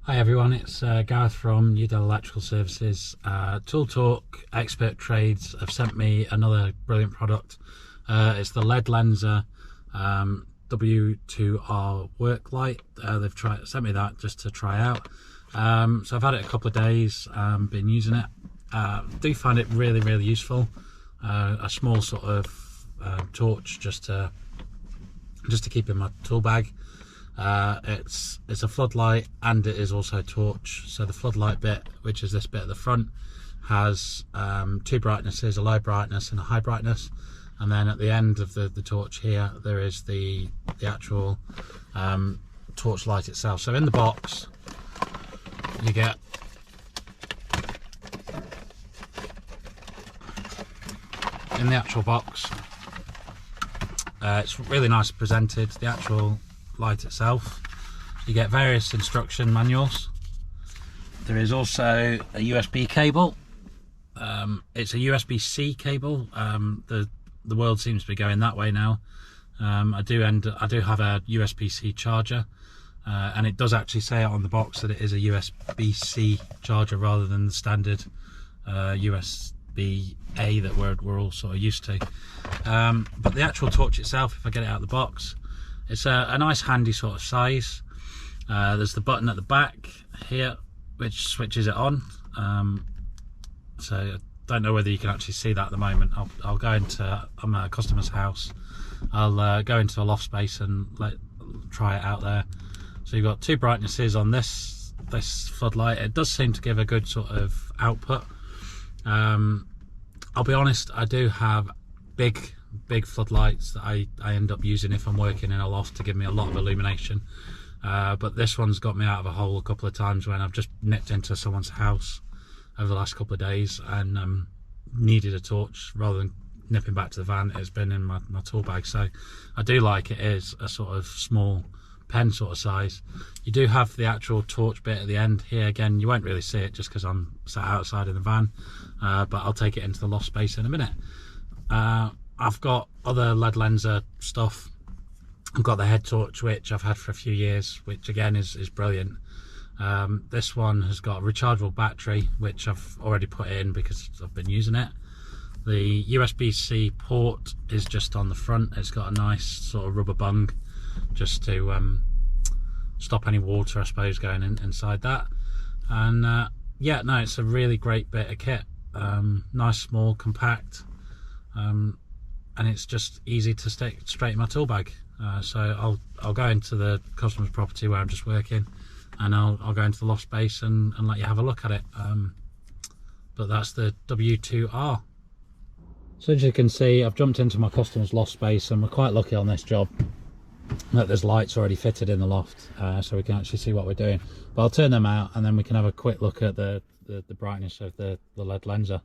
Hi everyone, it's Gareth from Udell Electrical Services. Tool Talk Expert Trades have sent me another brilliant product. It's the Ledlenser W2R Work light. They've sent me that just to try out. So I've had it a couple of days, been using it. Do find it really useful. A small sort of torch just to keep in my tool bag. It's a floodlight and it is also a torch. So the floodlight bit, which is this bit at the front, has two brightnesses, a low brightness and a high brightness, and then at the end of the torch here there is the actual torch light itself. So in the box you get in the actual box, it's really nice presented, the actual light itself. You get various instruction manuals. There is also a USB cable. It's a USB-C cable. The world seems to be going that way now. I do have a USB-C charger, and it does actually say it on the box that it is a USB-C charger rather than the standard USB-A that we're all sort of used to. But the actual torch itself, if I get it out of the box, it's a nice handy sort of size. There's the button at the back here which switches it on. So I don't know whether you can actually see that at the moment. I'll go into, I'm at a customer's house. I'll go into a loft space and try it out there. So you've got two brightnesses on this floodlight. It does seem to give a good sort of output. I'll be honest, I do have big floodlights that I end up using if I'm working in a loft to give me a lot of illumination, but this one's got me out of a hole a couple of times when I've just nipped into someone's house over the last couple of days and needed a torch rather than nipping back to the van. It's been in my tool bag, so I do like it is a sort of small pen sort of size. You do have the actual torch bit at the end here. Again, you won't really see it just because I'm sat outside in the van, but I'll take it into the loft space in a minute. I've got other Ledlenser stuff. I've got the head torch, which I've had for a few years, which again is brilliant. This one has got a rechargeable battery, which I've already put in because I've been using it. The USB-C port is just on the front. It's got a nice sort of rubber bung just to stop any water, I suppose, going inside that. And yeah, no, it's a really great bit of kit. Nice, small, compact. And it's just easy to stick straight in my tool bag. So I'll go into the customer's property where I'm just working, and I'll go into the loft space and let you have a look at it. But that's the W2R. So as you can see, I've jumped into my customer's loft space, and we're quite lucky on this job that there's lights already fitted in the loft, so we can actually see what we're doing. But I'll turn them out and then we can have a quick look at the brightness of the Ledlenser.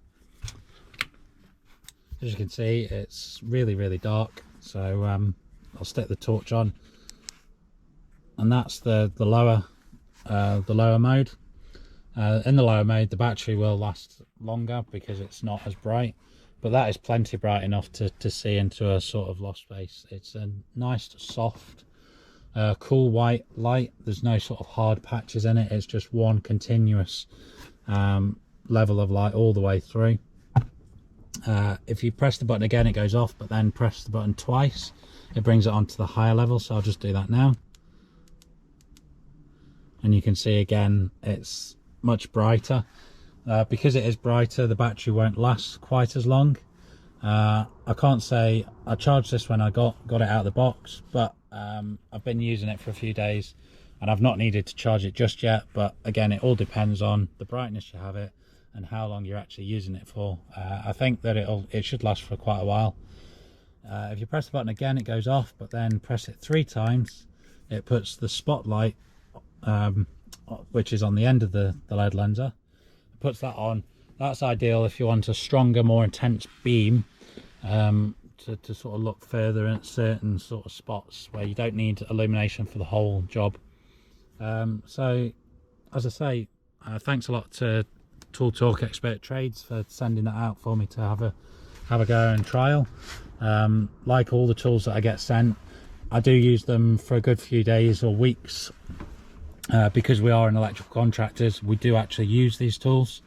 As you can see, it's really dark, so I'll stick the torch on, and that's the lower mode. In the lower mode, the battery will last longer because it's not as bright, but that is plenty bright enough to see into a sort of loft space. It's a nice, soft, cool white light. There's no sort of hard patches in it. It's just one continuous level of light all the way through. If you press the button again, it goes off, but then press the button twice, it brings it onto the higher level. So I'll just do that now, and you can see again it's much brighter. Because it is brighter, the battery won't last quite as long. I can't say I charged this when I got it out of the box, but I've been using it for a few days and I've not needed to charge it just yet. But again, it all depends on the brightness you have it and how long you're actually using it for. I think that it should last for quite a while. If you press the button again, it goes off, but then press it 3 times, it puts the spotlight, which is on the end of the Ledlenser, puts that on. That's ideal if you want a stronger, more intense beam to sort of look further in certain sort of spots where you don't need illumination for the whole job. So as I say, thanks a lot to Tool Talk Expert Trades for sending that out for me to have a go and trial. Like all the tools that I get sent, I do use them for a good few days or weeks Because we are an electrical contractors, we do actually use these tools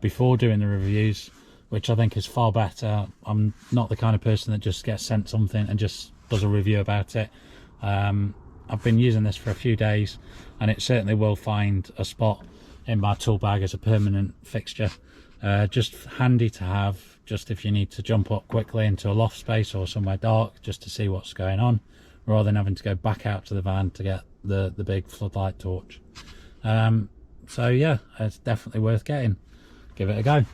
before doing the reviews, which I think is far better. I'm not the kind of person that just gets sent something and just does a review about it. I've been using this for a few days, and it certainly will find a spot in my tool bag as a permanent fixture. Just handy to have, just if you need to jump up quickly into a loft space or somewhere dark just to see what's going on, rather than having to go back out to the van to get the big floodlight torch. So yeah, it's definitely worth getting. Give it a go.